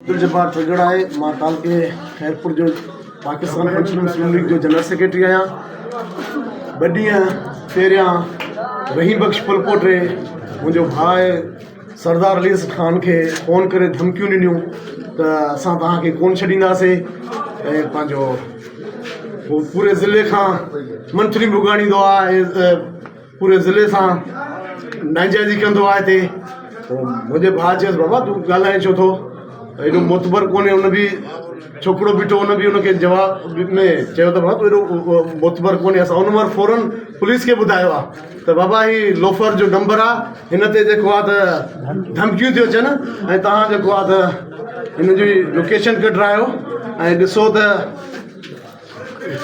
जब्बार ट्रिगड़ आहे। मां तालके खैरपुर जो पाकिस्तान पंचम मुस्लिम लीग जो जनरल सेक्रेटरी आहियां। ॿ ॾींहं पहिरियां रहीम बख्श पुलपोट रे मुंहिंजो भाउ सरदार अली ख़ान खे फ़ोन करे धमकियूं ॾिनियूं त असां तव्हांखे कोन छॾींदासीं ऐं पंहिंजो पूरे ज़िले खां मंत्री भुॻाणींदो आहे, पूरे ज़िले सां नाइंजाइज़ी कंदो आहे हिते। मुंहिंजे भाउ चयसि बाबा तूं ॻाल्हाए छो थो, एॾो मोतबर कोन्हे। उन बि छोकिरो बीठो, उन बि उनखे जवाब में चयो त बाबा तूं एॾो मोतबर कोन्हे। असां उन महिल फौरन पुलिस खे ॿुधायो आहे त बाबा ही लोफर जो नंबर आहे, हिन ते जेको आहे त धमकियूं थियूं अचनि ऐं तव्हां जेको आहे त हिन जी लोकेशन कढायो ऐं ॾिसो त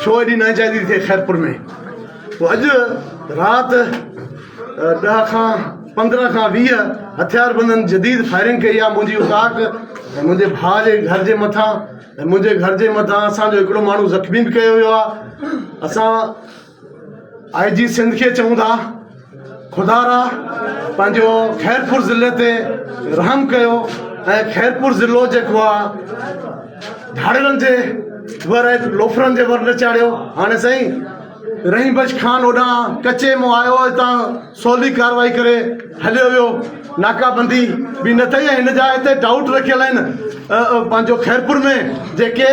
छो एॾी नाइंजाइज़ी थिए खैरपुर में। पोइ अॼु राति 10 खां 15 खां 20 हथियारबंदनि जदीद फायरिंग कई आहे मुंहिंजी उताक ऐं मुंहिंजे भाउ जे घर जे मथां ऐं मुंहिंजे घर जे मथां असांजो हिकिड़ो माण्हू ज़ख़्मी बि कयो वियो आहे। असां IG सिंध खे चऊं था खुदारा पंहिंजो खैरपुर ज़िले ते रहम कयो ऐं खैरपुर ज़िलो जेको आहे धाड़ियलनि जे वर लोफरनि जे वर न चाढ़ियो। हाणे साईं रहीम बख्श ख़ान होॾां कचे मां आयो, हितां सवली कार्रवाई करे हलियो वियो, नाकाबंदी बि न अथई। हिन जा हिते डाउट रखियल आहिनि पंहिंजो खैरपुर में जेके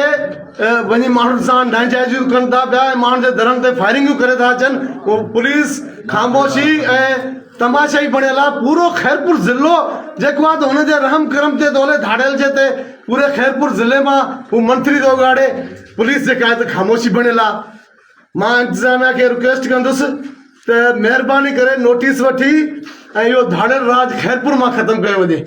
वञी माण्हुनि सां नाइंजाइज़ियूं कनि था पिया ऐं माण्हुनि जे दरनि ते फायरिंगूं करे था अचनि। उहो पुलिस ख़ामोशी ऐं तमाशाई बणियल आहे। पूरो खैरपुर ज़िलो जेको आहे त हुनजे रहम करम ते तोले धाड़ियल जे ते पूरे खैरपुर ज़िले मां हू मंत्री थो ॻाड़े, पुलिस जेका आहे त ख़ामोशी बणियल आहे। मां इंतिज़ामिया खे रिक्वेस्ट कंदुसि त महिरबानी करे नोटिस वठी ऐं इहो धाड़ियल राज खैरपुर मां ख़तमु कयो वञे।